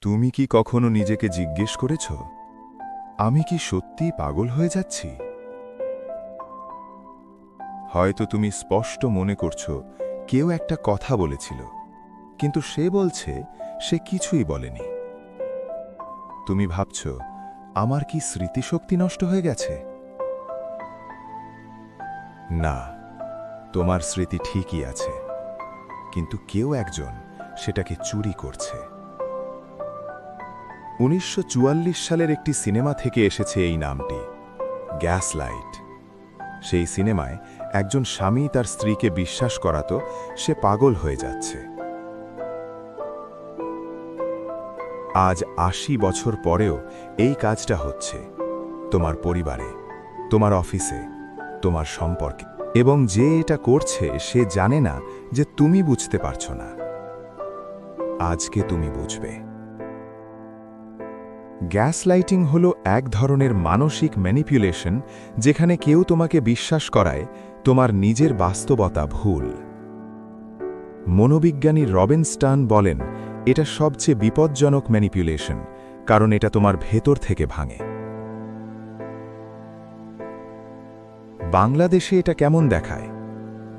তুমি কি কখনো নিজেকে জিজ্ঞেস করেছ, আমি কি সত্যিই পাগল হয়ে যাচ্ছি? হয়তো তুমি স্পষ্ট মনে করছো কেউ একটা কথা বলেছিল, কিন্তু সে বলছে সে কিছুই বলেনি। তুমি ভাবছ, আমার কি স্মৃতিশক্তি নষ্ট হয়ে গেছে? না, তোমার স্মৃতি ঠিকই আছে, কিন্তু কেউ একজন সেটাকে চুরি করছে। ১৯৪৪ সালের একটি সিনেমা থেকে এসেছে এই নামটি, গ্যাসলাইট। সেই সিনেমায় একজন স্বামী তার স্ত্রীকে বিশ্বাস করাতো সে পাগল হয়ে যাচ্ছে। আজ ৮০ বছর পরেও এই কাজটা হচ্ছে, তোমার পরিবারে, তোমার অফিসে, তোমার সম্পর্কে। এবং যে এটা করছে সে জানে না যে তুমি বুঝতে পারছো না। আজকে তুমি বুঝবে। গ্যাসলাইটিং হলো এক ধরনের মানসিক ম্যানিপুলেশন, যেখানে কেউ তোমাকে বিশ্বাস করায় তোমার নিজের বাস্তবতা ভুল। মনোবিজ্ঞানী রবিন স্টার্ন বলেন, এটা সবচেয়ে বিপজ্জনক ম্যানিপুলেশন, কারণ এটা তোমার ভেতর থেকে ভাঙে। বাংলাদেশে এটা কেমন দেখায়?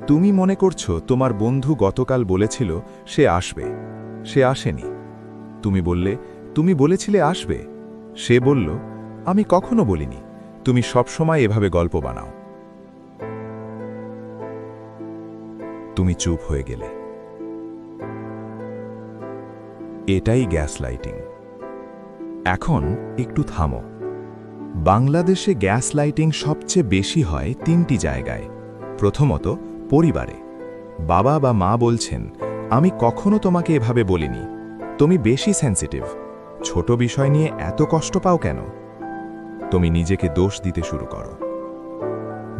তুমি মনে করছো তোমার বন্ধু গতকাল বলেছিল সে আসবে, সে আসেনি। তুমি বলেছিলে আসবে, সে বলল আমি কখনো বলিনি। তুমি সবসময় এভাবে গল্প বানাও। তুমি চুপ হয়ে গেলে। এটাই গ্যাসলাইটিং। এখন একটু থামো। বাংলাদেশে গ্যাসলাইটিং সবচেয়ে বেশি হয় ৩টি জায়গায়। প্রথমত, পরিবারে। বাবা বা মা বলছেন, আমি কখনো তোমাকে এভাবে বলিনি, তুমি বেশি সেন্সিটিভ, ছোট বিষয় নিয়ে এত কষ্ট পাও কেন? তুমি নিজেকে দোষ দিতে শুরু করো।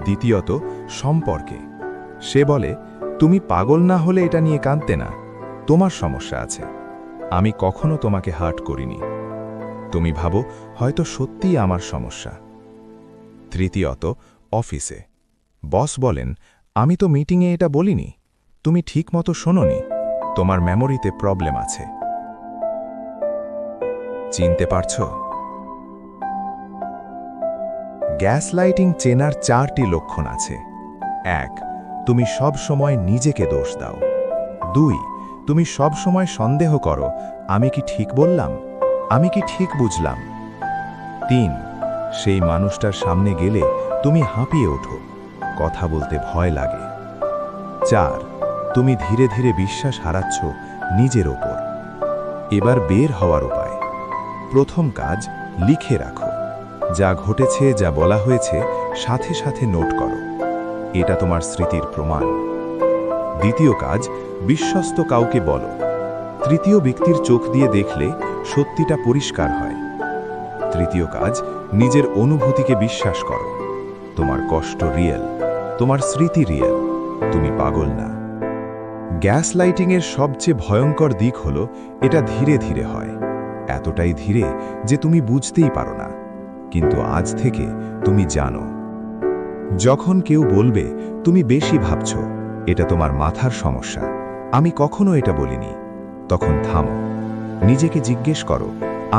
দ্বিতীয়ত, সম্পর্কে। সে বলে, তুমি পাগল না হলে এটা নিয়ে কাঁদতে না, তোমার সমস্যা আছে, আমি কখনো তোমাকে হার্ট করিনি। তুমি ভাবো হয়তো সত্যিই আমার সমস্যা। তৃতীয়ত, অফিসে। বস বলেন, আমি তো মিটিংয়ে এটা বলিনি, তুমি ঠিকমতো শোনোনি, তোমার মেমোরিতে প্রবলেম আছে। চিনতে পারছো? গ্যাসলাইটিং চেনার 4টি লক্ষণ আছে। ১. তুমি সব সময় নিজেকে দোষ দাও। ২. তুমি সব সময় সন্দেহ করো, আমি কি ঠিক বললাম, আমি কি ঠিক বুঝলাম। ৩. সেই মানুষটার সামনে গেলে তুমি হাঁপিয়ে ওঠো, কথা বলতে ভয় লাগে। ৪. তুমি ধীরে ধীরে বিশ্বাস হারাচ্ছ নিজের ওপর। এবার বের হওয়ার উপায়। প্রথম কাজ, লিখে রাখো। যা ঘটেছে, যা বলা হয়েছে, সাথে সাথে নোট করো। এটা তোমার স্মৃতির প্রমাণ। দ্বিতীয় কাজ, বিশ্বস্ত কাউকে বলো। তৃতীয় ব্যক্তির চোখ দিয়ে দেখলে সত্যিটা পরিষ্কার হয়। তৃতীয় কাজ, নিজের অনুভূতিকে বিশ্বাস করো। তোমার কষ্ট রিয়েল, তোমার স্মৃতি রিয়েল, তুমি পাগল না। গ্যাসলাইটিংয়ের সবচেয়ে ভয়ঙ্কর দিক হলো এটা ধীরে ধীরে হয়, এতটাই ধীরে যে তুমি বুঝতেই পারো না, কিন্তু আজ থেকে তুমি জানো। যখন কেউ বলবে তুমি বেশি ভাবছো, এটা তোমার মাথার সমস্যা, আমি কখনো এটা বলিনি, তখন থামো। নিজেকে জিজ্ঞেস করো,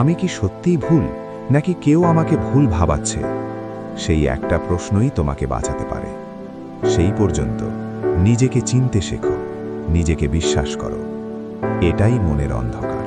আমি কি সত্যিই ভুল, নাকি কেউ আমাকে ভুল ভাবাচ্ছে? সেই একটা প্রশ্নই তোমাকে বাঁচাতে পারে। সেই পর্যন্ত নিজেকে চিনতে শেখো, নিজেকে বিশ্বাস করো। এটাই মনের অন্ধকার।